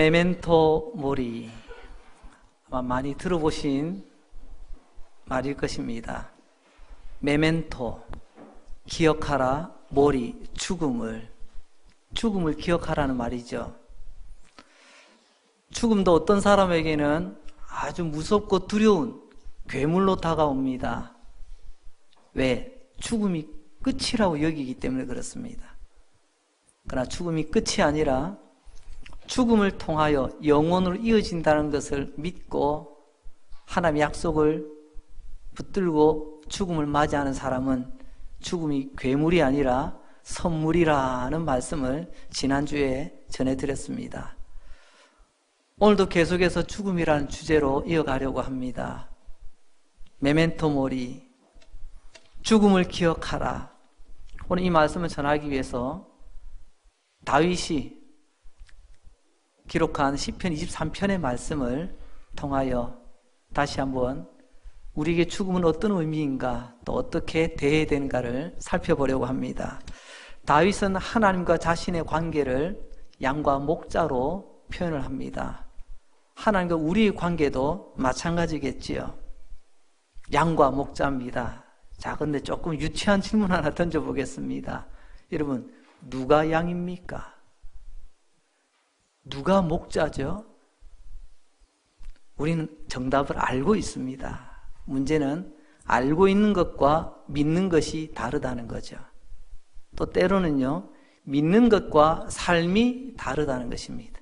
메멘토 모리, 아마 많이 들어보신 말일 것입니다. 메멘토, 기억하라, 모리, 죽음을 기억하라는 말이죠. 죽음도 어떤 사람에게는 아주 무섭고 두려운 괴물로 다가옵니다. 왜? 죽음이 끝이라고 여기기 때문에 그렇습니다. 그러나 죽음이 끝이 아니라 죽음을 통하여 영원으로 이어진다는 것을 믿고 하나님의 약속을 붙들고 죽음을 맞이하는 사람은 죽음이 괴물이 아니라 선물이라는 말씀을 지난주에 전해드렸습니다. 오늘도 계속해서 죽음이라는 주제로 이어가려고 합니다. 메멘토 모리, 죽음을 기억하라. 오늘 이 말씀을 전하기 위해서 다윗이 기록한 시편 23편의 말씀을 통하여 다시 한번 우리에게 죽음은 어떤 의미인가, 또 어떻게 대해야 되는가를 살펴보려고 합니다. 다윗은 하나님과 자신의 관계를 양과 목자로 표현을 합니다. 하나님과 우리의 관계도 마찬가지겠지요. 양과 목자입니다. 자, 근데 조금 유치한 질문 하나 던져보겠습니다. 여러분, 누가 양입니까? 누가 목자죠? 우리는 정답을 알고 있습니다. 문제는 알고 있는 것과 믿는 것이 다르다는 거죠. 또 때로는요, 믿는 것과 삶이 다르다는 것입니다.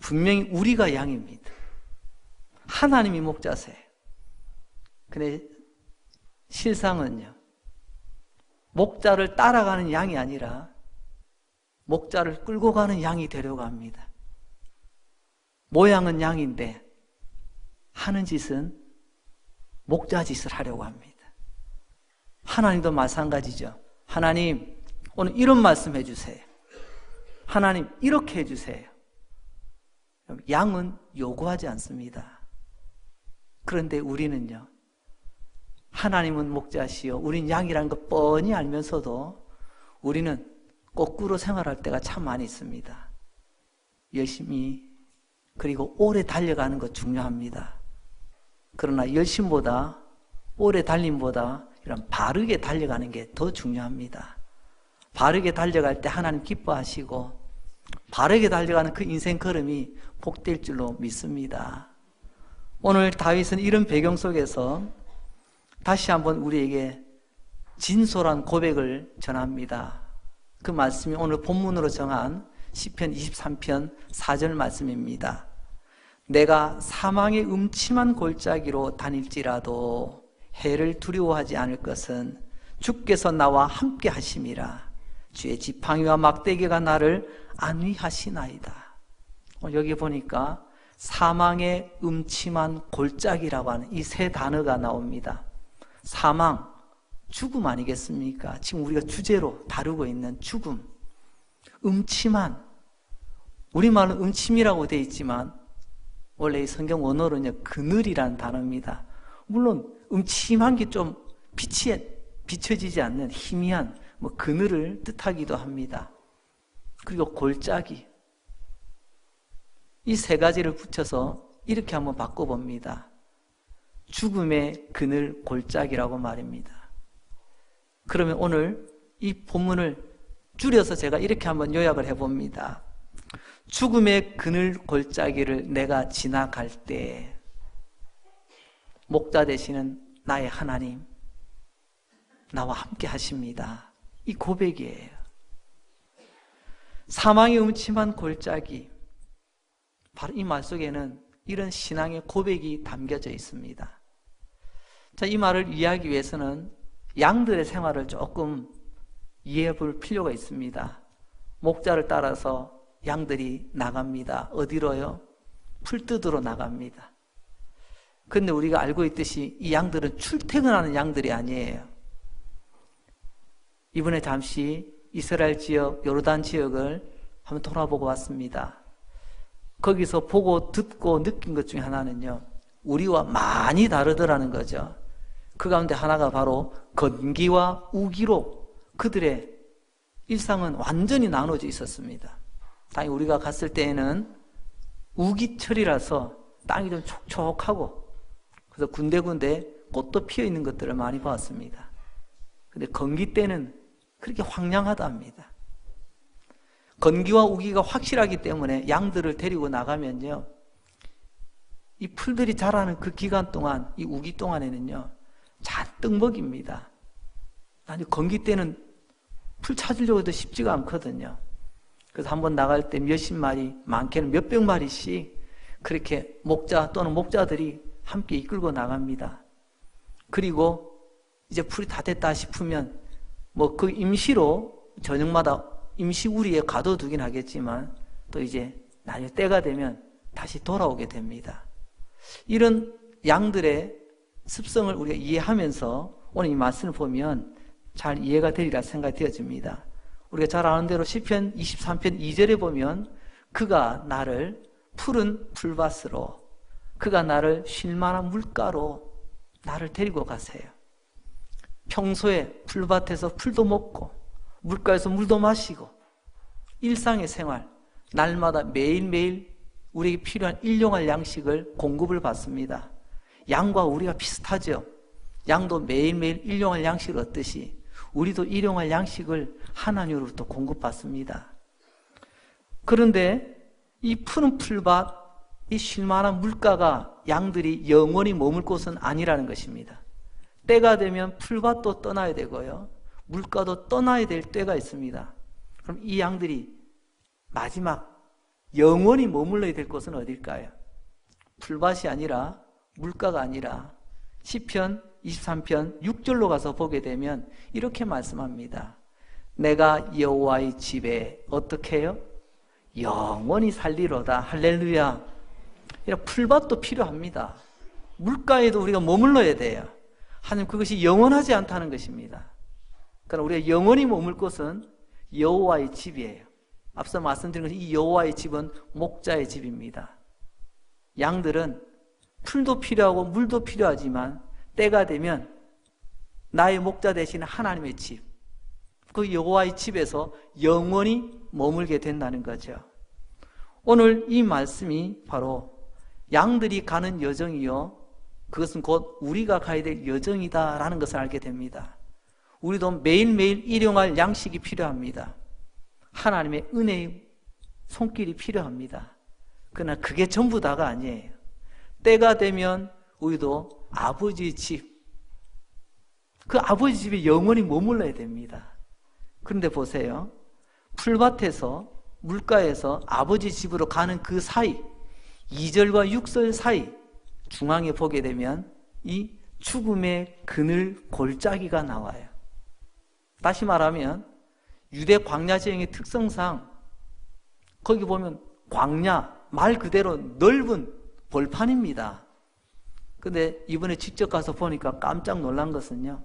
분명히 우리가 양입니다. 하나님이 목자세요. 근데 실상은요, 목자를 따라가는 양이 아니라 목자를 끌고 가는 양이 되려고 합니다. 모양은 양인데 하는 짓은 목자 짓을 하려고 합니다. 하나님도 마찬가지죠. 하나님, 오늘 이런 말씀 해주세요. 하나님, 이렇게 해주세요. 양은 요구하지 않습니다. 그런데 우리는요, 하나님은 목자시요, 우린 양이라는 것 뻔히 알면서도 우리는 거꾸로 생활할 때가 참 많이 있습니다. 열심히, 그리고 오래 달려가는 것 중요합니다. 그러나 열심보다, 오래 달림보다 이런 바르게 달려가는 게 더 중요합니다. 바르게 달려갈 때 하나님 기뻐하시고 바르게 달려가는 그 인생 걸음이 복될 줄로 믿습니다. 오늘 다윗은 이런 배경 속에서 다시 한번 우리에게 진솔한 고백을 전합니다. 그 말씀이 오늘 본문으로 정한 시편 23편 4절 말씀입니다. 내가 사망의 음침한 골짜기로 다닐지라도 해를 두려워하지 않을 것은 주께서 나와 함께 하심이라. 주의 지팡이와 막대기가 나를 안위하시나이다. 여기 보니까 사망의 음침한 골짜기라고 하는 이 세 단어가 나옵니다. 사망, 죽음 아니겠습니까? 지금 우리가 주제로 다루고 있는 죽음. 음침한, 우리말은 음침이라고 되어 있지만 원래 이 성경 원어로는 그늘이라는 단어입니다. 물론 음침한 게 좀 비춰지지 않는 희미한 그늘을 뜻하기도 합니다. 그리고 골짜기, 이 세 가지를 붙여서 이렇게 한번 바꿔봅니다. 죽음의 그늘 골짜기라고 말입니다. 그러면 오늘 이 본문을 줄여서 제가 이렇게 한번 요약을 해봅니다. 죽음의 그늘 골짜기를 내가 지나갈 때 목자 되시는 나의 하나님, 나와 함께 하십니다. 이 고백이에요. 사망의 음침한 골짜기, 바로 이 말 속에는 이런 신앙의 고백이 담겨져 있습니다. 자, 이 말을 이해하기 위해서는 양들의 생활을 조금 이해해 볼 필요가 있습니다. 목자를 따라서 양들이 나갑니다. 어디로요? 풀뜯으로 나갑니다. 그런데 우리가 알고 있듯이 이 양들은 출퇴근하는 양들이 아니에요. 이번에 잠시 이스라엘 지역, 요르단 지역을 한번 돌아보고 왔습니다. 거기서 보고 듣고 느낀 것 중에 하나는요, 우리와 많이 다르더라는 거죠. 그 가운데 하나가 바로 건기와 우기로 그들의 일상은 완전히 나눠져 있었습니다. 당연히 우리가 갔을 때에는 우기철이라서 땅이 좀 촉촉하고, 그래서 군데군데 꽃도 피어 있는 것들을 많이 봤습니다. 근데 건기 때는 그렇게 황량하답니다. 건기와 우기가 확실하기 때문에 양들을 데리고 나가면요, 이 풀들이 자라는 그 기간 동안, 이 우기 동안에는요, 잔뜩 먹입니다. 아니, 건기 때는 풀 찾으려고 해도 쉽지가 않거든요. 그래서 한번 나갈 때 몇십 마리, 많게는 몇백 마리씩 그렇게 목자 또는 목자들이 함께 이끌고 나갑니다. 그리고 이제 풀이 다 됐다 싶으면 뭐 그 임시로 저녁마다 임시 우리에 가둬두긴 하겠지만 또 이제 나중에 때가 되면 다시 돌아오게 됩니다. 이런 양들의 습성을 우리가 이해하면서 오늘 이 말씀을 보면 잘 이해가 되리라 생각이 되어집니다. 우리가 잘 아는 대로 시편 23편 2절에 보면 그가 나를 푸른 풀밭으로, 그가 나를 쉴만한 물가로 나를 데리고 가세요. 평소에 풀밭에서 풀도 먹고 물가에서 물도 마시고 일상의 생활, 날마다 매일매일 우리에게 필요한 일용할 양식을 공급을 받습니다. 양과 우리가 비슷하죠. 양도 매일매일 일용할 양식을 얻듯이 우리도 일용할 양식을 하나님으로부터 공급받습니다. 그런데 이 푸른 풀밭, 이 쉴만한 물가가 양들이 영원히 머물 곳은 아니라는 것입니다. 때가 되면 풀밭도 떠나야 되고요, 물가도 떠나야 될 때가 있습니다. 그럼 이 양들이 마지막 영원히 머물러야 될 곳은 어딜까요? 풀밭이 아니라, 물가가 아니라 시편 23편 6절로 가서 보게 되면 이렇게 말씀합니다. 내가 여호와의 집에 어떻게 해요? 영원히 살리로다. 할렐루야. 풀밭도 필요합니다. 물가에도 우리가 머물러야 돼요. 하나님, 그것이 영원하지 않다는 것입니다. 그러나 우리가 영원히 머물 곳은 여호와의 집이에요. 앞서 말씀드린 것이 이 여호와의 집은 목자의 집입니다. 양들은 풀도 필요하고 물도 필요하지만 때가 되면 나의 목자 되신 하나님의 집, 그 여호와의 집에서 영원히 머물게 된다는 거죠. 오늘 이 말씀이 바로 양들이 가는 여정이요, 그것은 곧 우리가 가야 될 여정이다라는 것을 알게 됩니다. 우리도 매일매일 일용할 양식이 필요합니다. 하나님의 은혜의 손길이 필요합니다. 그러나 그게 전부 다가 아니에요. 때가 되면 우리도 아버지의 집, 그 아버지 집에 영원히 머물러야 됩니다. 그런데 보세요. 풀밭에서, 물가에서 아버지 집으로 가는 그 사이, 2절과 6절 사이 중앙에 보게 되면 이 죽음의 그늘 골짜기가 나와요. 다시 말하면 유대 광야 지형의 특성상 거기 보면 광야, 말 그대로 넓은 벌판입니다. 근데 이번에 직접 가서 보니까 깜짝 놀란 것은요,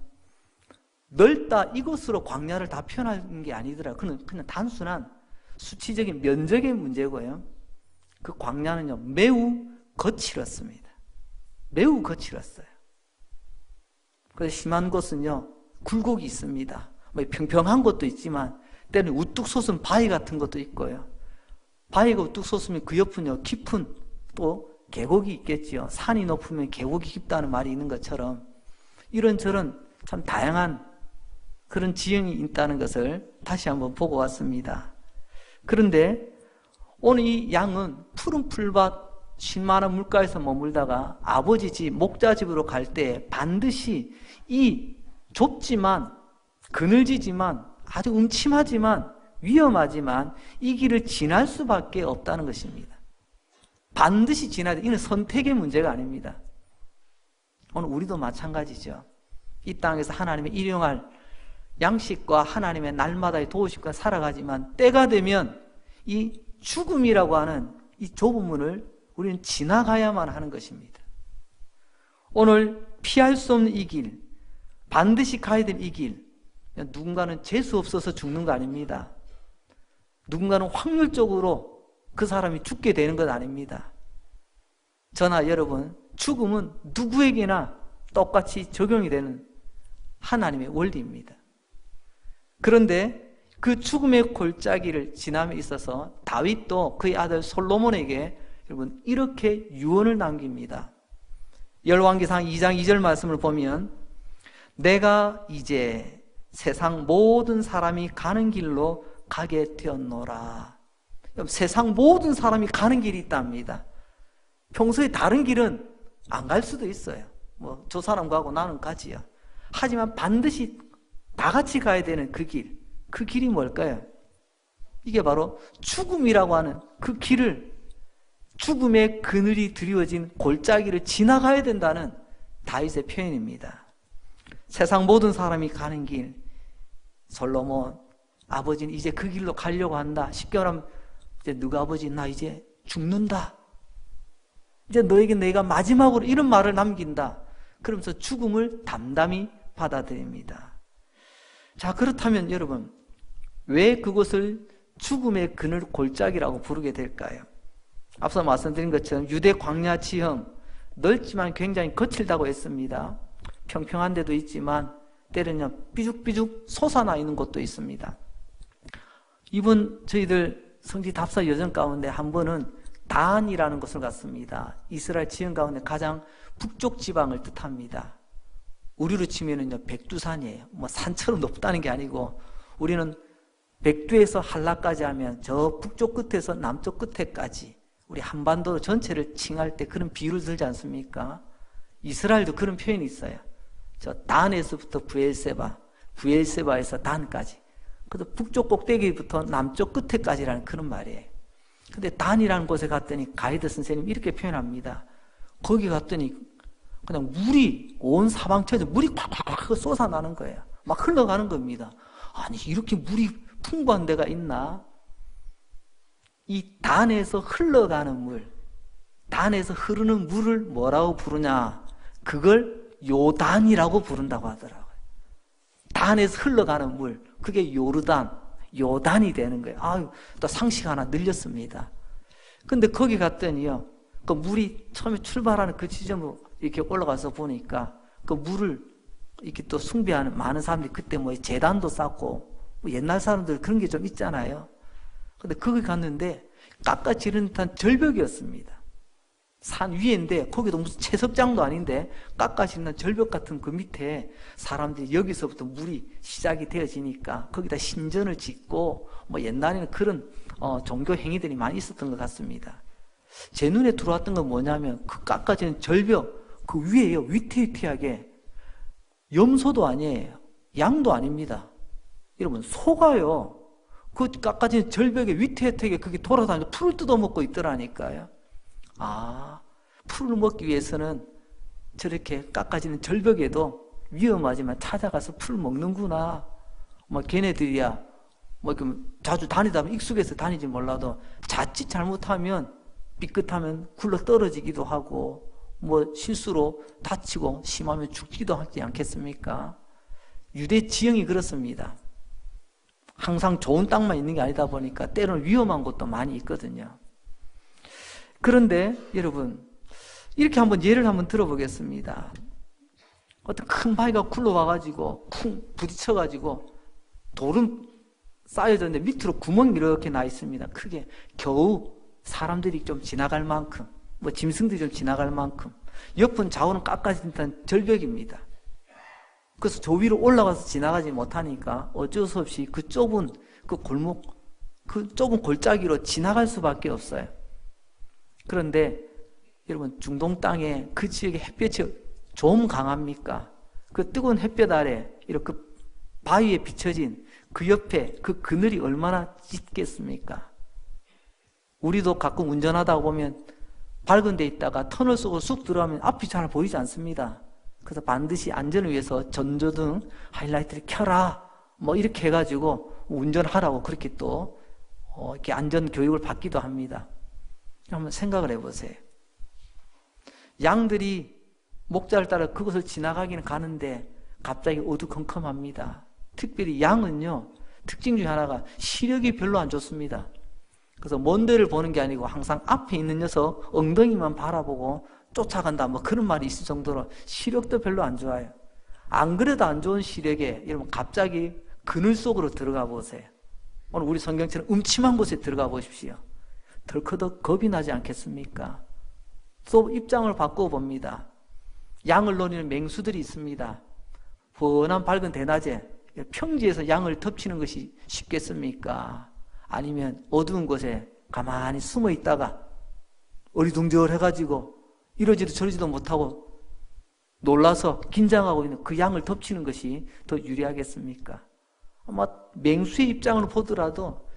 넓다 이것으로 광야를 다 표현하는 게 아니더라고요. 그냥 단순한 수치적인 면적의 문제고요, 그 광야는요 매우 거칠었습니다. 매우 거칠었어요. 그래서 심한 곳은요 굴곡이 있습니다. 뭐 평평한 곳도 있지만 때로는 우뚝 솟은 바위 같은 것도 있고요, 바위가 우뚝 솟으면 그 옆은요 깊은 또 계곡이 있겠지요. 산이 높으면 계곡이 깊다는 말이 있는 것처럼 이런저런 참 다양한 그런 지형이 있다는 것을 다시 한번 보고 왔습니다. 그런데 오늘 이 양은 푸른 풀밭, 쉴만한 물가에서 머물다가 아버지 집, 목자 집으로 갈 때 반드시 이 좁지만 그늘지지만 아주 음침하지만 위험하지만 이 길을 지날 수밖에 없다는 것입니다. 반드시 지나야 돼. 이는 선택의 문제가 아닙니다. 오늘 우리도 마찬가지죠. 이 땅에서 하나님의 일용할 양식과 하나님의 날마다의 도우심과 살아가지만 때가 되면 이 죽음이라고 하는 이 좁은 문을 우리는 지나가야만 하는 것입니다. 오늘 피할 수 없는 이 길, 반드시 가야 될 이 길, 누군가는 재수 없어서 죽는 거 아닙니다. 누군가는 확률적으로 그 사람이 죽게 되는 것 아닙니다. 저나 여러분, 죽음은 누구에게나 똑같이 적용이 되는 하나님의 원리입니다. 그런데 그 죽음의 골짜기를 지남에 있어서 다윗도 그의 아들 솔로몬에게 여러분 이렇게 유언을 남깁니다. 열왕기상 2장 2절 말씀을 보면 내가 이제 세상 모든 사람이 가는 길로 가게 되었노라. 세상 모든 사람이 가는 길이 있답니다. 평소에 다른 길은 안 갈 수도 있어요. 뭐 저 사람 가고 나는 가지요. 하지만 반드시 다 같이 가야 되는 그 길, 그 길이 뭘까요? 이게 바로 죽음이라고 하는 그 길을, 죽음의 그늘이 드리워진 골짜기를 지나가야 된다는 다윗의 표현입니다. 세상 모든 사람이 가는 길, 솔로몬 아버지는 이제 그 길로 가려고 한다. 쉽게 말하면 이제 너가 아버지 나 이제 죽는다. 이제 너에게 내가 마지막으로 이런 말을 남긴다. 그러면서 죽음을 담담히 받아들입니다. 자, 그렇다면 여러분 왜 그것을 죽음의 그늘 골짜기라고 부르게 될까요? 앞서 말씀드린 것처럼 유대 광야 지형 넓지만 굉장히 거칠다고 했습니다. 평평한 데도 있지만 때로는 삐죽삐죽 솟아나 있는 곳도 있습니다. 이번 저희들 성지 답사 여정 가운데 한 번은 단이라는 곳을 갔습니다. 이스라엘 지형 가운데 가장 북쪽 지방을 뜻합니다. 우리로 치면은요 백두산이에요. 뭐 산처럼 높다는 게 아니고 우리는 백두에서 한라까지 하면 저 북쪽 끝에서 남쪽 끝에까지 우리 한반도 전체를 칭할 때 그런 비유를 들지 않습니까? 이스라엘도 그런 표현이 있어요. 저 단에서부터 부엘세바, 부엘세바에서 단까지. 그래서 북쪽 꼭대기부터 남쪽 끝에까지라는 그런 말이에요. 근데 단이라는 곳에 갔더니 가이드 선생님이 이렇게 표현합니다. 거기 갔더니 그냥 물이 온 사방천에 물이 콱콱콱 쏟아나는 거예요. 막 흘러가는 겁니다. 아니 이렇게 물이 풍부한 데가 있나? 이 단에서 흘러가는 물, 단에서 흐르는 물을 뭐라고 부르냐? 그걸 요단이라고 부른다고 하더라고요. 단에서 흘러가는 물, 그게 요단이 되는 거예요. 아유, 또 상식 하나 늘렸습니다. 근데 거기 갔더니요, 그 물이 처음에 출발하는 그 지점으로 이렇게 올라가서 보니까 그 물을 이렇게 또 숭배하는 많은 사람들이 그때 뭐 제단도 쌓고 뭐 옛날 사람들 그런 게 좀 있잖아요. 근데 거기 갔는데 깎아지른 듯한 절벽이었습니다. 산 위에인데 거기도 무슨 채석장도 아닌데 깎아지른 절벽 같은 그 밑에 사람들이 여기서부터 물이 시작이 되어지니까 거기다 신전을 짓고 뭐 옛날에는 그런 종교 행위들이 많이 있었던 것 같습니다. 제 눈에 들어왔던 건 뭐냐면 그 깎아지는 절벽 그 위에요, 위태위태하게 염소도 아니에요, 양도 아닙니다. 여러분 소가요 그 깎아진 절벽에 위태위태하게 그게 돌아다니고 풀을 뜯어먹고 있더라니까요. 아, 풀을 먹기 위해서는 저렇게 깎아지는 절벽에도 위험하지만 찾아가서 풀 먹는구나. 뭐 걔네들이야 뭐 자주 다니다 보면 익숙해서 다니지 몰라도 자칫 잘못하면 삐끗하면 굴러 떨어지기도 하고 뭐 실수로 다치고 심하면 죽기도 하지 않겠습니까? 유대 지형이 그렇습니다. 항상 좋은 땅만 있는 게 아니다 보니까 때로는 위험한 곳도 많이 있거든요. 그런데 여러분 이렇게 한번 예를 한번 들어보겠습니다. 어떤 큰 바위가 굴러와가지고 쿵 부딪혀가지고 돌은 쌓여졌는데 밑으로 구멍이 이렇게 나 있습니다. 크게 겨우 사람들이 좀 지나갈 만큼 뭐 짐승들이 좀 지나갈 만큼 옆은 좌우는 깎아진 듯한 절벽입니다. 그래서 저 위로 올라가서 지나가지 못하니까 어쩔 수 없이 그 좁은 그 골목 그 좁은 골짜기로 지나갈 수밖에 없어요. 그런데 여러분 중동 땅에 그 지역의 햇볕이 좀 강합니까? 그 뜨거운 햇볕 아래 이렇게 바위에 비춰진 그 옆에 그 그늘이 얼마나 짙겠습니까? 우리도 가끔 운전하다 보면 밝은 데 있다가 터널 속으로 쑥 들어가면 앞이 잘 보이지 않습니다. 그래서 반드시 안전을 위해서 전조등 하이라이트를 켜라 뭐 이렇게 해가지고 운전하라고 그렇게 또 이렇게 안전 교육을 받기도 합니다. 한번 생각을 해보세요. 양들이 목자를 따라 그곳을 지나가기는 가는데 갑자기 어두컴컴합니다. 특별히 양은요 특징 중에 하나가 시력이 별로 안 좋습니다. 그래서 먼 데를 보는 게 아니고 항상 앞에 있는 녀석 엉덩이만 바라보고 쫓아간다 뭐 그런 말이 있을 정도로 시력도 별로 안 좋아요. 안 그래도 안 좋은 시력에 여러분 갑자기 그늘 속으로 들어가 보세요. 오늘 우리 성경처럼 음침한 곳에 들어가 보십시오. 덜커덕 겁이 나지 않겠습니까? 또 입장을 바꾸어 봅니다. 양을 노리는 맹수들이 있습니다. 훤한 밝은 대낮에 평지에서 양을 덮치는 것이 쉽겠습니까? 아니면 어두운 곳에 가만히 숨어 있다가 어리둥절해가지고 이러지도 저러지도 못하고 놀라서 긴장하고 있는 그 양을 덮치는 것이 더 유리하겠습니까? 아마 맹수의 입장으로 보더라도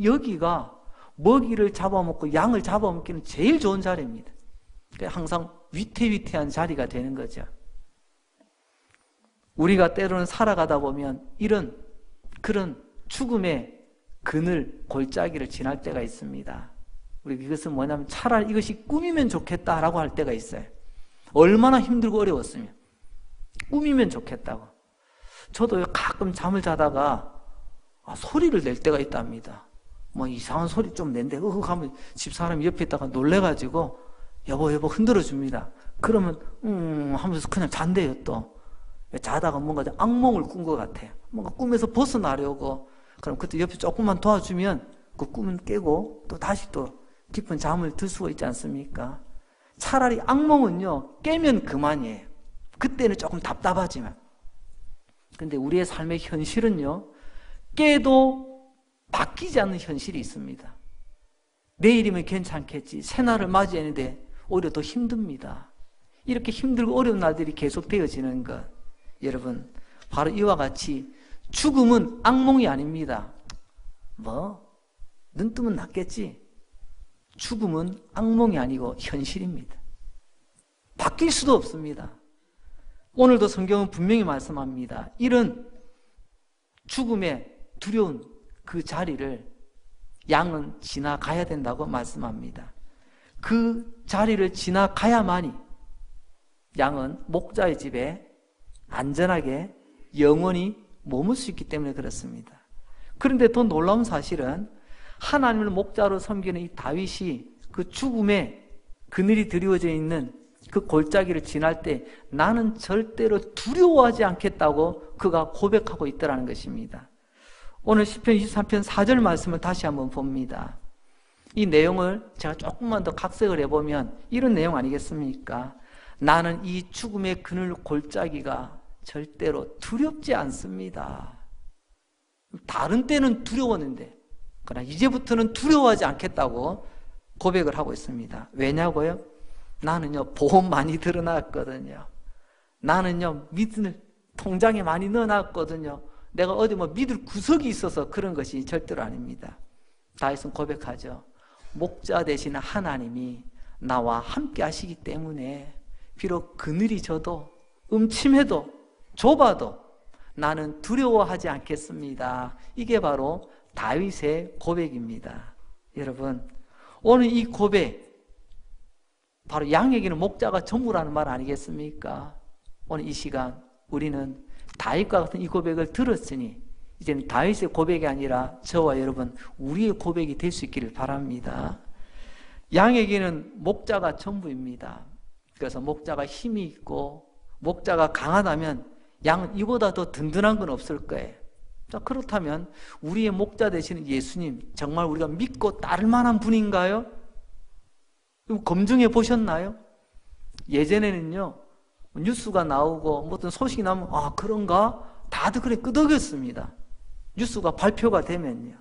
여기가 먹이를 잡아먹고 양을 잡아먹기는 제일 좋은 자리입니다. 항상 위태위태한 자리가 되는 거죠. 우리가 때로는 살아가다 보면 그런 죽음의 그늘, 골짜기를 지날 때가 있습니다. 우리 이것은 뭐냐면 차라리 이것이 꿈이면 좋겠다라고 할 때가 있어요. 얼마나 힘들고 어려웠으면 꿈이면 좋겠다고. 저도 가끔 잠을 자다가 소리를 낼 때가 있답니다. 뭐 이상한 소리 좀 낸데 하면 집사람이 옆에 있다가 놀래가지고 여보 흔들어 줍니다. 그러면 하면서 그냥 잔대요. 또 자다가 뭔가 악몽을 꾼 것 같아요. 뭔가 꿈에서 벗어나려고. 그럼 그때 옆에 조금만 도와주면 그 꿈은 깨고 또 다시 또 깊은 잠을 들 수가 있지 않습니까? 차라리 악몽은요 깨면 그만이에요. 그때는 조금 답답하지만. 근데 우리의 삶의 현실은요 깨도 바뀌지 않는 현실이 있습니다. 내일이면 괜찮겠지. 새날을 맞이하는데 오히려 더 힘듭니다. 이렇게 힘들고 어려운 날들이 계속되어지는 것, 여러분 바로 이와 같이 죽음은 악몽이 아닙니다. 눈 뜨면 낫겠지. 죽음은 악몽이 아니고 현실입니다. 바뀔 수도 없습니다. 오늘도 성경은 분명히 말씀합니다. 이런 죽음의 두려운 그 자리를 양은 지나가야 된다고 말씀합니다. 그 자리를 지나가야만이 양은 목자의 집에 안전하게 영원히 머물 수 있기 때문에 그렇습니다. 그런데 더 놀라운 사실은 하나님을 목자로 섬기는 이 다윗이 그 죽음의 그늘이 드리워져 있는 그 골짜기를 지날 때 나는 절대로 두려워하지 않겠다고 그가 고백하고 있더라는 것입니다. 오늘 시편 23편 4절 말씀을 다시 한번 봅니다. 이 내용을 제가 조금만 더 각색을 해보면 이런 내용 아니겠습니까? 나는 이 죽음의 그늘 골짜기가 절대로 두렵지 않습니다. 다른 때는 두려웠는데 그러나 이제부터는 두려워하지 않겠다고 고백을 하고 있습니다. 왜냐고요? 나는요 보험 많이 들어놨거든요. 나는요 믿을 통장에 많이 넣어놨거든요. 내가 어디 믿을 구석이 있어서 그런 것이 절대로 아닙니다. 다윗은 고백하죠. 목자 되신 하나님이 나와 함께 하시기 때문에 비록 그늘이 져도 음침해도 좁아도 나는 두려워하지 않겠습니다. 이게 바로 다윗의 고백입니다. 여러분 오늘 이 고백 바로 양에게는 목자가 전부라는 말 아니겠습니까? 오늘 이 시간 우리는 다윗과 같은 이 고백을 들었으니 이제는 다윗의 고백이 아니라 저와 여러분 우리의 고백이 될 수 있기를 바랍니다. 양에게는 목자가 전부입니다. 그래서 목자가 힘이 있고 목자가 강하다면 양은 이보다 더 든든한 건 없을 거예요. 자, 그렇다면 우리의 목자 되시는 예수님 정말 우리가 믿고 따를 만한 분인가요? 검증해 보셨나요? 예전에는요 뉴스가 나오고 어떤 소식이 나면 그런가? 다들 그래 끄덕였습니다. 뉴스가 발표가 되면요.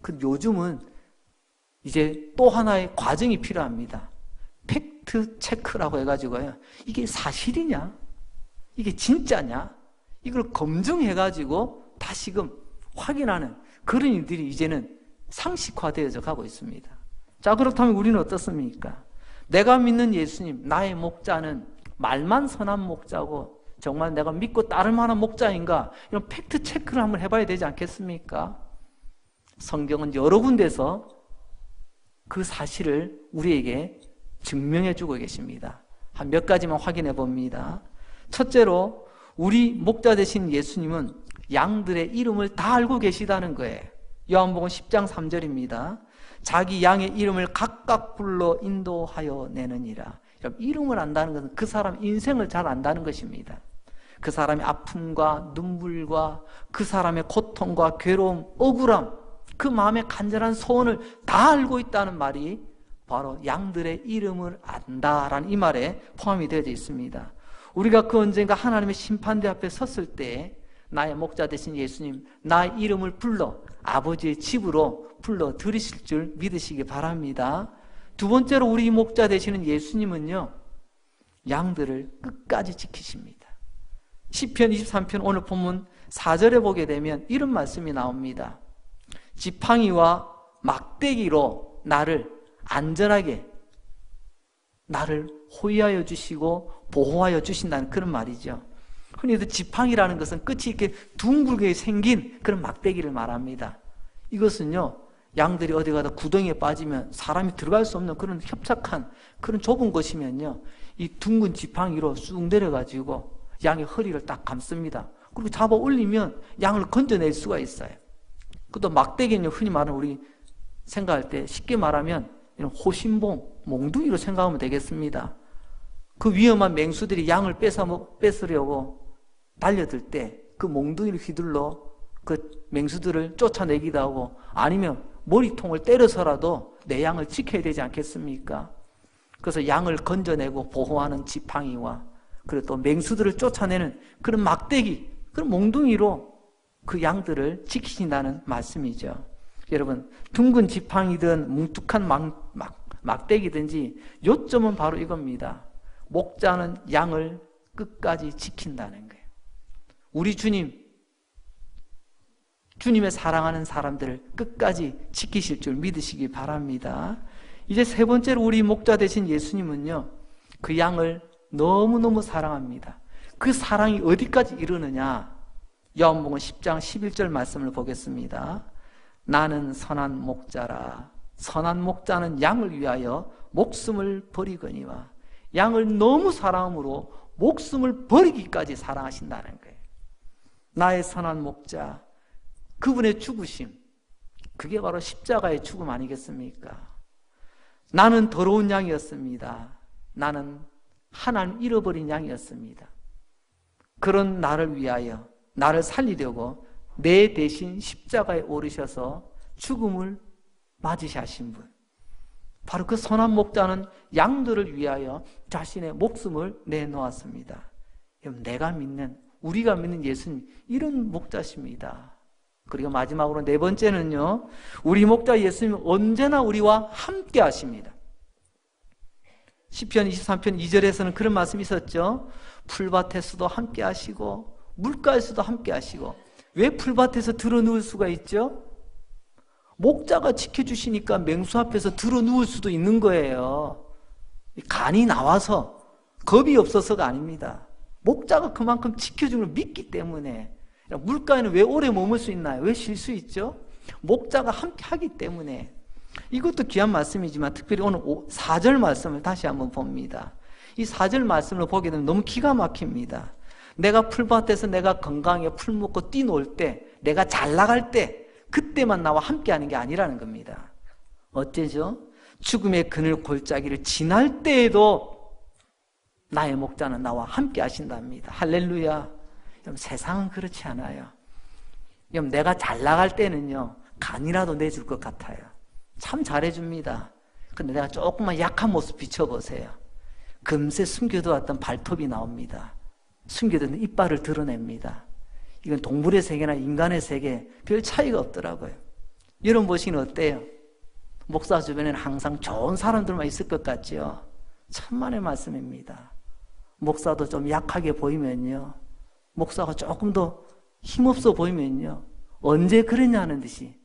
그 요즘은 이제 또 하나의 과정이 필요합니다. 팩트 체크라고 해가지고요. 이게 사실이냐? 이게 진짜냐? 이걸 검증해가지고 다시금 확인하는 그런 일들이 이제는 상식화되어져 가고 있습니다. 자, 그렇다면 우리는 어떻습니까? 내가 믿는 예수님, 나의 목자는 말만 선한 목자고 정말 내가 믿고 따를 만한 목자인가? 이런 팩트 체크를 한번 해봐야 되지 않겠습니까? 성경은 여러 군데서 그 사실을 우리에게 증명해 주고 계십니다. 한 몇 가지만 확인해 봅니다. 첫째로 우리 목자 되신 예수님은 양들의 이름을 다 알고 계시다는 거예요. 요한복음 10장 3절입니다. 자기 양의 이름을 각각 불러 인도하여 내느니라. 이름을 안다는 것은 그 사람 인생을 잘 안다는 것입니다. 그 사람의 아픔과 눈물과 그 사람의 고통과 괴로움, 억울함 그 마음의 간절한 소원을 다 알고 있다는 말이 바로 양들의 이름을 안다라는 이 말에 포함이 되어 있습니다. 우리가 그 언젠가 하나님의 심판대 앞에 섰을 때 나의 목자 되신 예수님, 나의 이름을 불러 아버지의 집으로 불러 들으실 줄 믿으시기 바랍니다. 두 번째로 우리 목자 되시는 예수님은요, 양들을 끝까지 지키십니다. 시편 23편 오늘 본문 4절에 보게 되면 이런 말씀이 나옵니다. 지팡이와 막대기로 나를 안전하게 나를 호위하여 주시고 보호하여 주신다는 그런 말이죠. 흔히도 지팡이라는 것은 끝이 이렇게 둥글게 생긴 그런 막대기를 말합니다. 이것은요, 양들이 어디 가다 구덩이에 빠지면 사람이 들어갈 수 없는 그런 협착한 그런 좁은 곳이면요, 이 둥근 지팡이로 쑥 내려가지고 양의 허리를 딱 감습니다. 그리고 잡아 올리면 양을 건져낼 수가 있어요. 또 막대기는 흔히 말하는 우리 생각할 때 쉽게 말하면 이런 호신봉, 몽둥이로 생각하면 되겠습니다. 그 위험한 맹수들이 양을 뺏으려고 달려들 때 그 몽둥이를 휘둘러 그 맹수들을 쫓아내기도 하고 아니면 머리통을 때려서라도 내 양을 지켜야 되지 않겠습니까? 그래서 양을 건져내고 보호하는 지팡이와 그리고 또 맹수들을 쫓아내는 그런 막대기, 그런 몽둥이로 그 양들을 지키신다는 말씀이죠. 여러분, 둥근 지팡이든 뭉툭한 막대기든지 요점은 바로 이겁니다. 목자는 양을 끝까지 지킨다는 거예요. 우리 주님의 사랑하는 사람들을 끝까지 지키실 줄 믿으시기 바랍니다. 이제 세 번째로 우리 목자 되신 예수님은요, 그 양을 너무너무 사랑합니다. 그 사랑이 어디까지 이르느냐? 요한복음 10장 11절 말씀을 보겠습니다. 나는 선한 목자라. 선한 목자는 양을 위하여 목숨을 버리거니와. 양을 너무 사랑함으로 목숨을 버리기까지 사랑하신다는 거예요. 나의 선한 목자, 그분의 죽으심, 그게 바로 십자가의 죽음 아니겠습니까? 나는 더러운 양이었습니다. 나는 하나님 잃어버린 양이었습니다. 그런 나를 위하여, 나를 살리려고 내 대신 십자가에 오르셔서 죽음을 맞으신 분, 바로 그 선한 목자는 양들을 위하여 자신의 목숨을 내놓았습니다. 내가 믿는, 우리가 믿는 예수님, 이런 목자십니다. 그리고 마지막으로 네 번째는요, 우리 목자 예수님은 언제나 우리와 함께 하십니다. 시편 23편 2절에서는 그런 말씀이 있었죠. 풀밭에서도 함께 하시고 물가에서도 함께 하시고. 왜 풀밭에서 들어 누울 수가 있죠? 목자가 지켜주시니까 맹수 앞에서 들어 누울 수도 있는 거예요. 간이 나와서, 겁이 없어서가 아닙니다. 목자가 그만큼 지켜주는 걸 믿기 때문에. 물가에는 왜 오래 머물 수 있나요? 왜 쉴 수 있죠? 목자가 함께 하기 때문에. 이것도 귀한 말씀이지만 특별히 오늘 4절 말씀을 다시 한번 봅니다. 이 4절 말씀을 보게 되면 너무 기가 막힙니다. 내가 풀밭에서 내가 건강하게 풀 먹고 뛰놀 때, 내가 잘 나갈 때, 그때만 나와 함께 하는 게 아니라는 겁니다. 어째죠? 죽음의 그늘 골짜기를 지날 때에도 나의 목자는 나와 함께 하신답니다. 할렐루야. 세상은 그렇지 않아요. 내가 잘 나갈 때는요, 간이라도 내줄 것 같아요. 참 잘해줍니다. 근데 내가 조금만 약한 모습 비춰보세요. 금세 숨겨두었던 발톱이 나옵니다. 숨겨둔 이빨을 드러냅니다. 이건 동물의 세계나 인간의 세계 별 차이가 없더라고요. 여러분 보시기는 어때요? 목사 주변에는 항상 좋은 사람들만 있을 것 같죠? 천만의 말씀입니다. 목사도 좀 약하게 보이면요, 목사가 조금 더 힘없어 보이면요, 언제 그랬냐는 듯이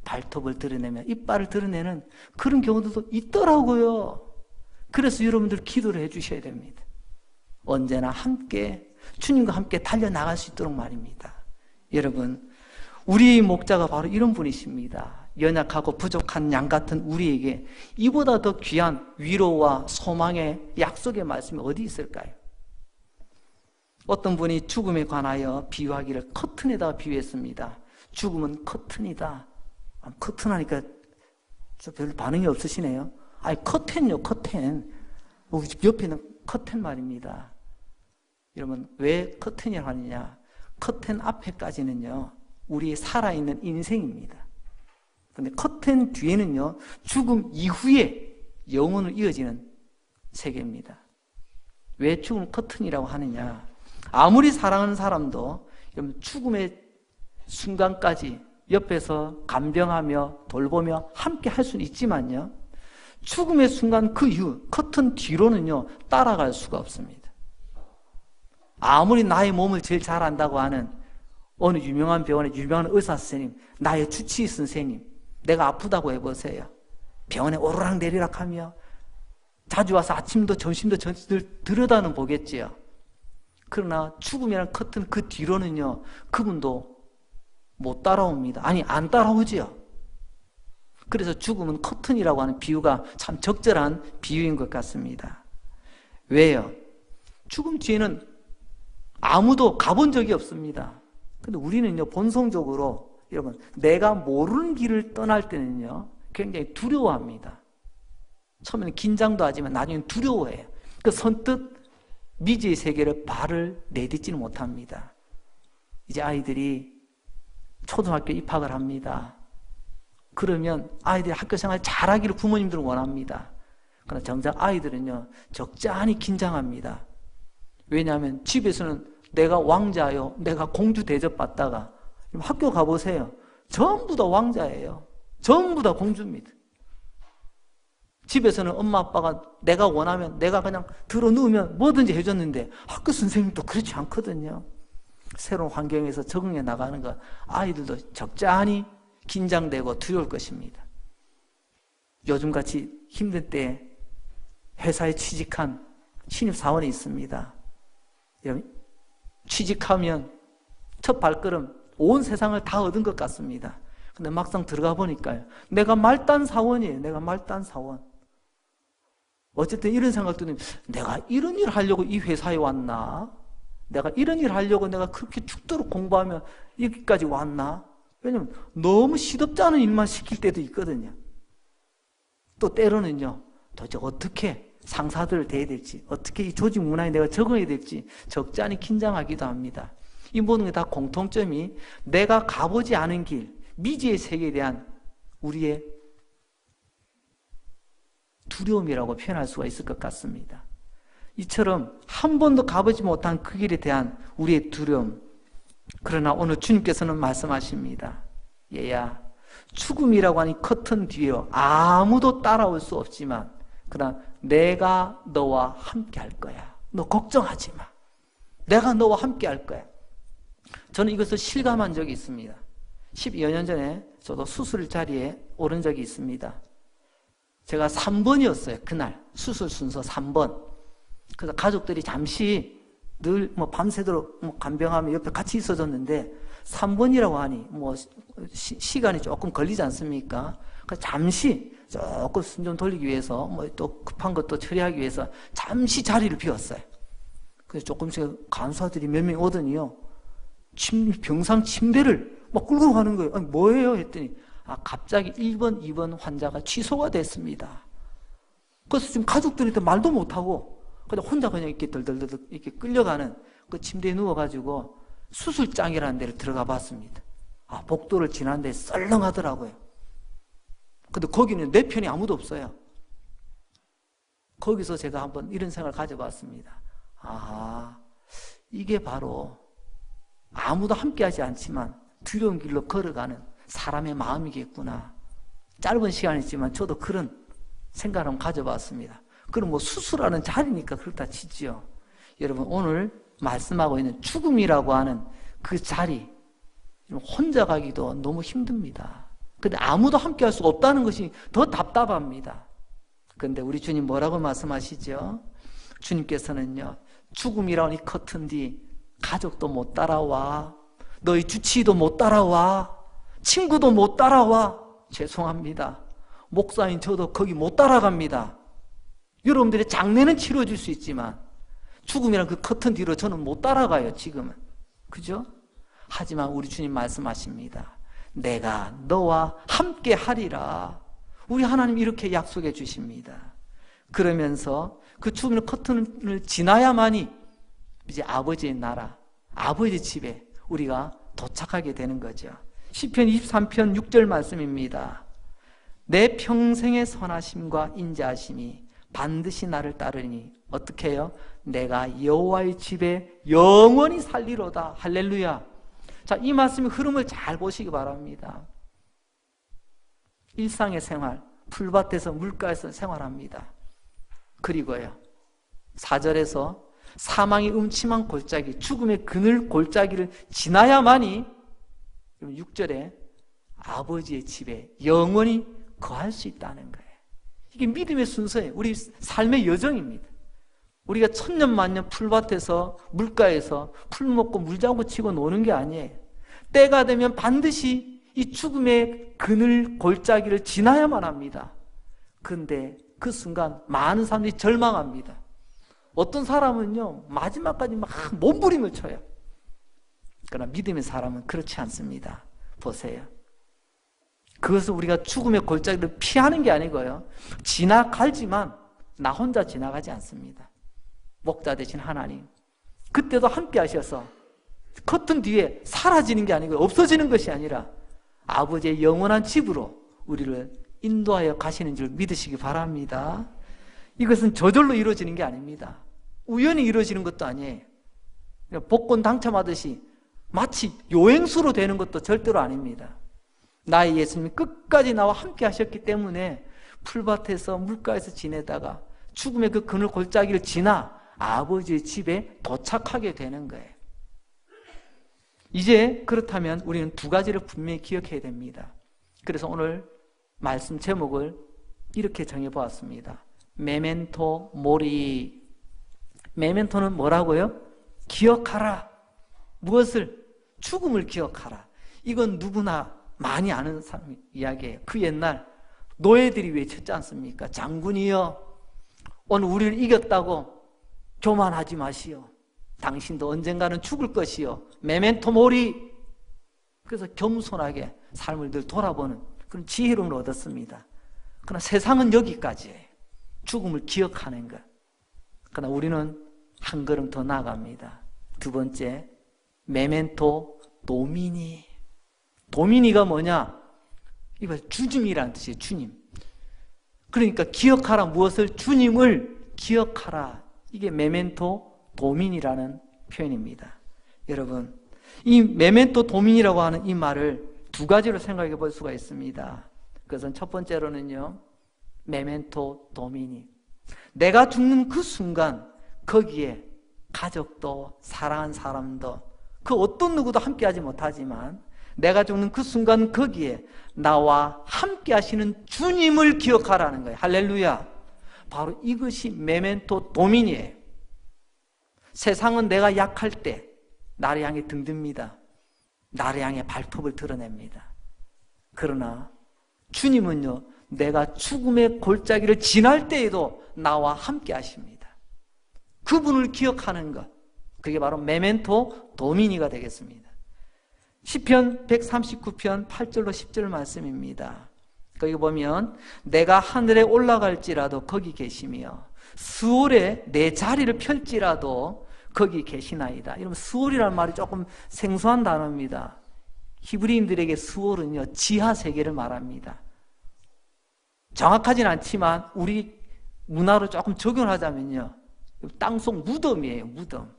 발톱을 드러내면 이빨을 드러내는 그런 경우도 있더라고요. 그래서 여러분들 기도를 해주셔야 됩니다. 언제나 함께, 주님과 함께 달려나갈 수 있도록 말입니다. 여러분, 우리 목자가 바로 이런 분이십니다. 연약하고 부족한 양 같은 우리에게 이보다 더 귀한 위로와 소망의 약속의 말씀이 어디 있을까요? 어떤 분이 죽음에 관하여 비유하기를 커튼에다 비유했습니다. 죽음은 커튼이다. 커튼 하니까 별 반응이 없으시네요. 아니, 커튼요, 커튼. 옆에는 커튼 말입니다. 여러분, 왜 커튼이라고 하느냐? 커튼 앞에까지는요, 우리의 살아있는 인생입니다. 근데 커튼 뒤에는요, 죽음 이후에 영원으로 이어지는 세계입니다. 왜 죽음 커튼이라고 하느냐? 아무리 사랑하는 사람도 죽음의 순간까지 옆에서 간병하며 돌보며 함께 할 수는 있지만요, 죽음의 순간 그 이후 커튼 뒤로는요 따라갈 수가 없습니다. 아무리 나의 몸을 제일 잘 안다고 하는 어느 유명한 병원의 유명한 의사 선생님, 나의 주치의 선생님, 내가 아프다고 해보세요. 병원에 오르락 내리락 하며 자주 와서 아침도 점심도 들여다는 보겠지요. 그러나 죽음이라는 커튼 그 뒤로는요 그분도 못 따라옵니다. 아니, 안 따라오지요. 그래서 죽음은 커튼이라고 하는 비유가 참 적절한 비유인 것 같습니다. 왜요? 죽음 뒤에는 아무도 가본 적이 없습니다. 근데 우리는요 본성적으로 여러분, 내가 모르는 길을 떠날 때는요 굉장히 두려워합니다. 처음에는 긴장도 하지만 나중에는 두려워해요. 그 선뜻 미지의 세계를 발을 내딛지는 못합니다. 이제 아이들이 초등학교 입학을 합니다. 그러면 아이들이 학교생활 잘하기를 부모님들은 원합니다. 그러나 정작 아이들은요 적잖이 긴장합니다. 왜냐하면 집에서는 내가 왕자요, 내가 공주 대접받다가 학교 가보세요. 전부 다 왕자예요. 전부 다 공주입니다. 집에서는 엄마 아빠가 내가 원하면 내가 그냥 들어 누우면 뭐든지 해줬는데 학교 선생님도 그렇지 않거든요. 새로운 환경에서 적응해 나가는 거 아이들도 적잖이 긴장되고 두려울 것입니다. 요즘같이 힘든 때에 회사에 취직한 신입사원이 있습니다. 취직하면 첫 발걸음 온 세상을 다 얻은 것 같습니다. 근데 막상 들어가 보니까요, 내가 말단 사원이에요. 내가 말단 사원. 어쨌든 이런 생각도 드는, 내가 이런 일 하려고 이 회사에 왔나? 내가 이런 일 하려고 내가 그렇게 죽도록 공부하며 여기까지 왔나? 왜냐면 너무 시덥지 않은 일만 시킬 때도 있거든요. 또 때로는요, 도대체 어떻게 상사들을 대해야 될지, 어떻게 이 조직 문화에 내가 적응해야 될지 적잖이 긴장하기도 합니다. 이 모든 게 다 공통점이 내가 가보지 않은 길, 미지의 세계에 대한 우리의 두려움이라고 표현할 수가 있을 것 같습니다. 이처럼 한 번도 가보지 못한 그 길에 대한 우리의 두려움. 그러나 오늘 주님께서는 말씀하십니다. 얘야, 죽음이라고 하는 커튼 뒤에 아무도 따라올 수 없지만 그러나 내가 너와 함께 할 거야. 너 걱정하지 마. 내가 너와 함께 할 거야. 저는 이것을 실감한 적이 있습니다. 12여 년 전에 저도 수술 자리에 오른 적이 있습니다. 제가 3번이었어요. 그날 수술 순서 3번. 그래서 가족들이 잠시 늘 밤새도록 간병하며 옆에 같이 있어줬는데 3번이라고 하니 시간이 조금 걸리지 않습니까? 그래서 잠시 조금 숨 좀 돌리기 위해서 또 급한 것도 처리하기 위해서 잠시 자리를 비웠어요. 그래서 조금씩 간호사들이 몇 명 오더니요, 병상 침대를 막 끌고 가는 거예요. 아니, 뭐예요? 했더니 갑자기 1번, 2번 환자가 취소가 됐습니다. 그래서 지금 가족들한테 말도 못하고 그냥 혼자 그냥 이렇게 덜덜덜 이렇게 끌려가는 그 침대에 누워가지고 수술장이라는 데를 들어가 봤습니다. 복도를 지났는데 썰렁하더라고요. 근데 거기는 내 편이 아무도 없어요. 거기서 제가 한번 이런 생각을 가져봤습니다. 이게 바로 아무도 함께하지 않지만 두려운 길로 걸어가는 사람의 마음이겠구나. 짧은 시간이지만 저도 그런 생각을 한번 가져봤습니다. 그럼 수술하는 자리니까 그렇다 치지요. 여러분, 오늘 말씀하고 있는 죽음이라고 하는 그 자리, 혼자 가기도 너무 힘듭니다. 근데 아무도 함께 할 수가 없다는 것이 더 답답합니다. 그런데 우리 주님 뭐라고 말씀하시죠? 주님께서는요, 죽음이라는 이 커튼 뒤 가족도 못 따라와, 너희 주치의도 못 따라와, 친구도 못 따라와. 죄송합니다. 목사인 저도 거기 못 따라갑니다. 여러분들의 장례는 치러줄 수 있지만 죽음이란 그 커튼 뒤로 저는 못 따라가요, 지금은. 그죠? 하지만 우리 주님 말씀하십니다. 내가 너와 함께 하리라. 우리 하나님 이렇게 약속해 주십니다. 그러면서 그 죽음의 커튼을 지나야만이 이제 아버지의 나라, 아버지의 집에 우리가 도착하게 되는 거죠. 시편 23편 6절 말씀입니다. 내 평생의 선하심과 인자하심이 반드시 나를 따르니 어떻게 해요? 내가 여호와의 집에 영원히 살리로다. 할렐루야. 자, 이 말씀의 흐름을 잘 보시기 바랍니다. 일상의 생활, 풀밭에서 물가에서 생활합니다. 그리고요, 4절에서 사망의 음침한 골짜기, 죽음의 그늘 골짜기를 지나야만이 6절에 아버지의 집에 영원히 거할 수 있다는 거예요. 이게 믿음의 순서예요. 우리 삶의 여정입니다. 우리가 천년만년 풀밭에서 물가에서 풀 먹고 물장구 치고 노는 게 아니에요. 때가 되면 반드시 이 죽음의 그늘 골짜기를 지나야만 합니다. 그런데 그 순간 많은 사람들이 절망합니다. 어떤 사람은요, 마지막까지 막 몸부림을 쳐요. 그러나 믿음의 사람은 그렇지 않습니다. 보세요. 그것을 우리가 죽음의 골짜기를 피하는 게 아니고요, 지나가지만 나 혼자 지나가지 않습니다. 목자 되신 하나님, 그때도 함께 하셔서 커튼 뒤에 사라지는 게 아니고 없어지는 것이 아니라 아버지의 영원한 집으로 우리를 인도하여 가시는 줄 믿으시기 바랍니다. 이것은 저절로 이루어지는 게 아닙니다. 우연히 이루어지는 것도 아니에요. 복권 당첨하듯이 마치 요행수로 되는 것도 절대로 아닙니다. 나의 예수님이 끝까지 나와 함께 하셨기 때문에 풀밭에서 물가에서 지내다가 죽음의 그 그늘 골짜기를 지나 아버지의 집에 도착하게 되는 거예요. 이제 그렇다면 우리는 두 가지를 분명히 기억해야 됩니다. 그래서 오늘 말씀 제목을 이렇게 정해보았습니다. 메멘토 모리. 메멘토는 뭐라고요? 기억하라. 무엇을? 죽음을 기억하라. 이건 누구나 많이 아는 사람 이야기예요. 그 옛날 노예들이 외쳤지 않습니까? 장군이여, 오늘 우리를 이겼다고 교만하지 마시오. 당신도 언젠가는 죽을 것이요. 메멘토 모리. 그래서 겸손하게 삶을 늘 돌아보는 그런 지혜로움을 얻었습니다. 그러나 세상은 여기까지예요. 죽음을 기억하는 것. 그러나 우리는 한 걸음 더 나아갑니다. 두 번째, 메멘토 도미니. 도미니가 뭐냐? 이거 주님이라는 뜻이에요. 주님. 그러니까 기억하라. 무엇을? 주님을 기억하라. 이게 메멘토 도민이라는 표현입니다. 여러분, 이 메멘토 도민이라고 하는 이 말을 두 가지로 생각해 볼 수가 있습니다. 그것은 첫 번째로는요, 메멘토 도미니. 내가 죽는 그 순간 거기에 가족도 사랑하는 사람도 그 어떤 누구도 함께 하지 못하지만 내가 죽는 그 순간 거기에 나와 함께 하시는 주님을 기억하라는 거예요. 할렐루야. 바로 이것이 메멘토 도민이에요. 세상은 내가 약할 때 나를 향해 등듭니다. 나를 향해 발톱을 드러냅니다. 그러나 주님은요, 내가 죽음의 골짜기를 지날 때에도 나와 함께 하십니다. 그분을 기억하는 것, 그게 바로 메멘토 도미니가 되겠습니다. 시편 139편 8절로 10절 말씀입니다. 거기 보면 내가 하늘에 올라갈지라도 거기 계시며 수월에 내 자리를 펼지라도 거기 계시나이다. 이러면 수월이라는 말이 조금 생소한 단어입니다. 히브리인들에게 수월은요, 지하 세계를 말합니다. 정확하진 않지만 우리 문화로 조금 적용하자면요, 땅속 무덤이에요. 무덤.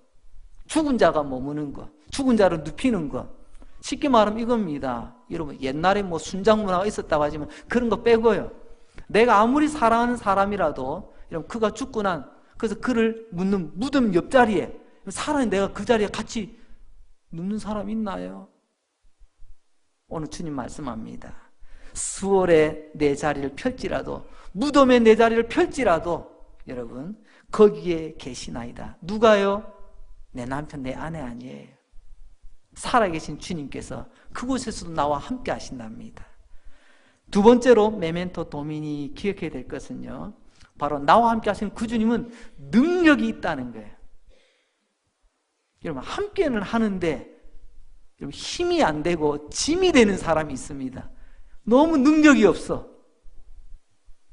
죽은 자가 머무는 것, 죽은 자를 눕히는 것. 쉽게 말하면 이겁니다. 여러분, 옛날에 뭐 순장 문화가 있었다고 하지만 그런 거 빼고요, 내가 아무리 사랑하는 사람이라도 여러분, 그가 죽고 난, 그래서 그를 묻는 무덤 옆자리에 사람이 내가 그 자리에 같이 눕는 사람 있나요? 오늘 주님 말씀합니다. 수월에 내 자리를 펼지라도, 무덤에 내 자리를 펼지라도 여러분 거기에 계시나이다. 누가요? 내 남편, 내 아내 아니에요. 살아계신 주님께서 그곳에서도 나와 함께 하신답니다. 두 번째로 메멘토 도미니 기억해야 될 것은요, 바로 나와 함께 하시는 그 주님은 능력이 있다는 거예요. 여러분, 함께는 하는데 여러분, 힘이 안 되고 짐이 되는 사람이 있습니다. 너무 능력이 없어.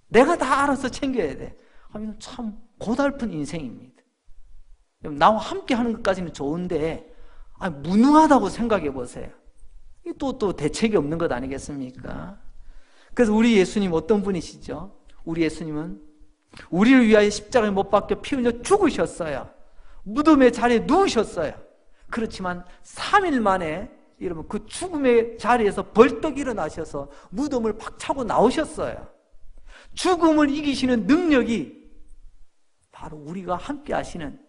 내가 다 알아서 챙겨야 돼. 하면 참 고달픈 인생입니다. 나와 함께 하는 것까지는 좋은데 무능하다고 생각해 보세요. 또 대책이 없는 것 아니겠습니까? 그래서 우리 예수님 어떤 분이시죠? 우리 예수님은 우리를 위하여 십자가에 못 박혀 피 흘려 죽으셨어요. 무덤의 자리에 누우셨어요. 그렇지만 3일 만에 여러분 그 죽음의 자리에서 벌떡 일어나셔서 무덤을 박차고 나오셨어요. 죽음을 이기시는 능력이 바로 우리가 함께 하시는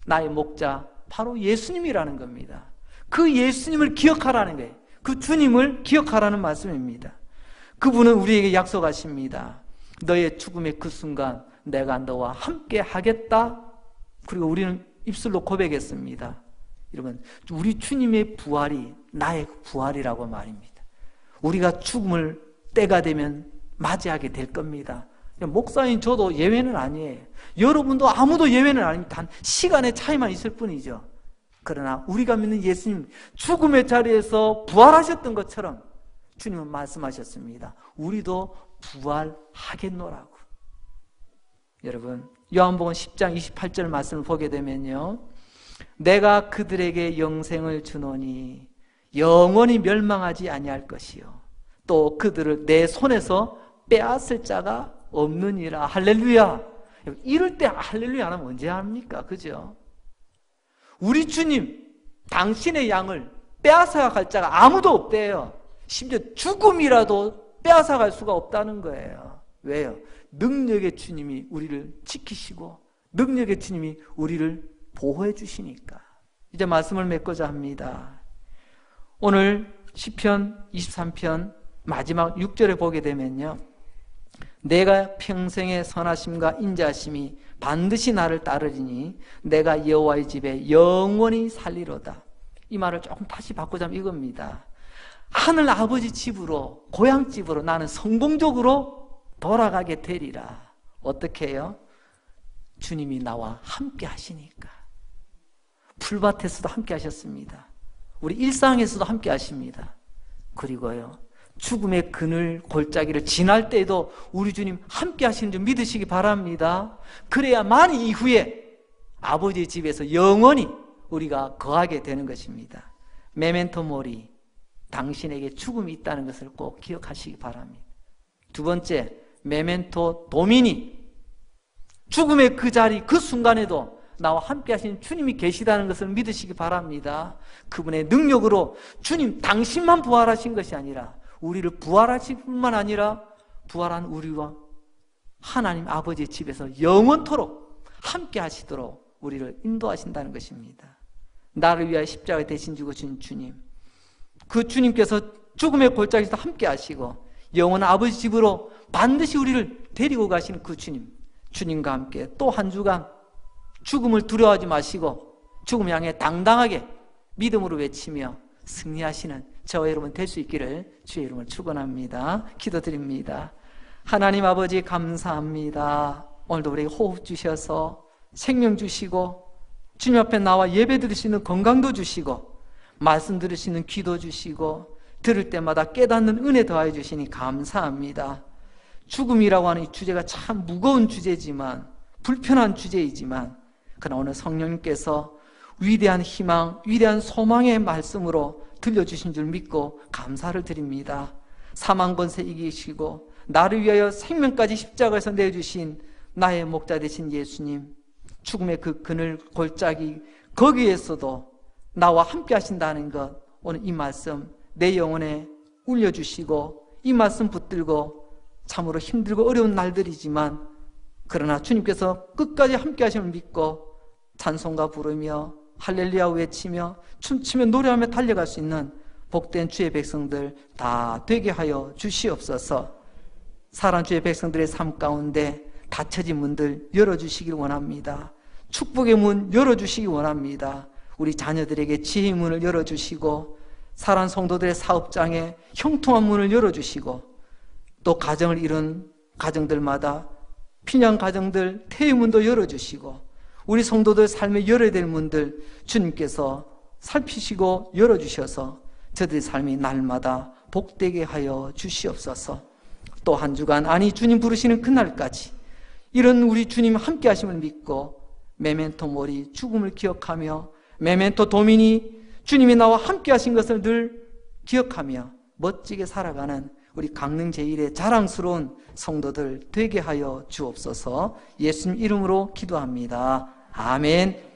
나의 목자 바로 예수님이라는 겁니다. 그 예수님을 기억하라는 거예요. 그 주님을 기억하라는 말씀입니다. 그분은 우리에게 약속하십니다. 너의 죽음의 그 순간 내가 너와 함께 하겠다. 그리고 우리는 입술로 고백했습니다. 여러분, 우리 주님의 부활이 나의 부활이라고 말입니다. 우리가 죽음을 때가 되면 맞이하게 될 겁니다. 목사인 저도 예외는 아니에요. 여러분도 아무도 예외는 아닙니다. 단 시간의 차이만 있을 뿐이죠. 그러나 우리가 믿는 예수님 죽음의 자리에서 부활하셨던 것처럼 주님은 말씀하셨습니다. 우리도 부활하겠노라고. 여러분, 요한복음 10장 28절 말씀을 보게 되면요, 내가 그들에게 영생을 주노니 영원히 멸망하지 아니할 것이요 또 그들을 내 손에서 빼앗을 자가 없느니라. 할렐루야. 이럴 때 할렐루야 안 하면 언제 합니까? 그죠? 우리 주님 당신의 양을 빼앗아갈 자가 아무도 없대요. 심지어 죽음이라도 빼앗아갈 수가 없다는 거예요. 왜요? 능력의 주님이 우리를 지키시고 능력의 주님이 우리를 보호해 주시니까. 이제 말씀을 맺고자 합니다. 오늘 시편 23편 마지막 6절에 보게 되면요, 내가 평생의 선하심과 인자하심이 반드시 나를 따르리니 내가 여호와의 집에 영원히 살리로다. 이 말을 조금 다시 바꾸자면 이겁니다. 하늘 아버지 집으로, 고향집으로 나는 성공적으로 돌아가게 되리라. 어떻게 해요? 주님이 나와 함께 하시니까. 풀밭에서도 함께 하셨습니다. 우리 일상에서도 함께 하십니다. 그리고요, 죽음의 그늘 골짜기를 지날 때에도 우리 주님 함께 하시는 줄 믿으시기 바랍니다. 그래야만 이후에 아버지의 집에서 영원히 우리가 거하게 되는 것입니다. 메멘토 모리, 당신에게 죽음이 있다는 것을 꼭 기억하시기 바랍니다. 두 번째, 메멘토 도미니, 죽음의 그 자리, 그 순간에도 나와 함께 하신 주님이 계시다는 것을 믿으시기 바랍니다. 그분의 능력으로 주님 당신만 부활하신 것이 아니라 우리를 부활하실 뿐만 아니라 부활한 우리와 하나님 아버지의 집에서 영원토록 함께 하시도록 우리를 인도하신다는 것입니다. 나를 위하여 십자가에 대신 죽으신 주님, 그 주님께서 죽음의 골짜기에서 함께 하시고 영원한 아버지 집으로 반드시 우리를 데리고 가시는 그 주님, 주님과 함께 또 한 주간 죽음을 두려워하지 마시고 죽음 향해 당당하게 믿음으로 외치며 승리하시는 저와 여러분 될 수 있기를 주의 이름으로 축원합니다. 기도드립니다. 하나님 아버지 감사합니다. 오늘도 우리에게 호흡 주셔서 생명 주시고 주님 앞에 나와 예배 드릴 수 있는 건강도 주시고 말씀 들을 수 있는 귀도 주시고 들을 때마다 깨닫는 은혜 더하여 주시니 감사합니다. 죽음이라고 하는 이 주제가 참 무거운 주제지만 불편한 주제이지만 그러나 오늘 성령님께서 위대한 희망, 위대한 소망의 말씀으로 들려주신 줄 믿고 감사를 드립니다. 사망 권세 이기시고 나를 위하여 생명까지 십자가에서 내주신 나의 목자 되신 예수님, 죽음의 그 그늘 골짜기 거기에서도 나와 함께 하신다는 것, 오늘 이 말씀 내 영혼에 울려주시고 이 말씀 붙들고 참으로 힘들고 어려운 날들이지만 그러나 주님께서 끝까지 함께 하심을 믿고 찬송가 부르며 할렐루야 외치며 춤추며 노래하며 달려갈 수 있는 복된 주의 백성들 다 되게 하여 주시옵소서. 사랑 주의 백성들의 삶 가운데 닫혀진 문들 열어주시길 원합니다. 축복의 문 열어주시기 원합니다. 우리 자녀들에게 지혜의 문을 열어주시고 사랑 성도들의 사업장에 형통한 문을 열어주시고 또 가정을 이룬 가정들마다 핀양 가정들 태의 문도 열어주시고 우리 성도들 삶에 열어야 될 문들 주님께서 살피시고 열어주셔서 저들의 삶이 날마다 복되게 하여 주시옵소서. 또 한 주간 아니 주님 부르시는 그날까지 이런 우리 주님 함께 하심을 믿고 메멘토 모리 죽음을 기억하며 메멘토 도미니 주님이 나와 함께 하신 것을 늘 기억하며 멋지게 살아가는 우리 강릉 제1의 자랑스러운 성도들 되게 하여 주옵소서. 예수님 이름으로 기도합니다. 아멘.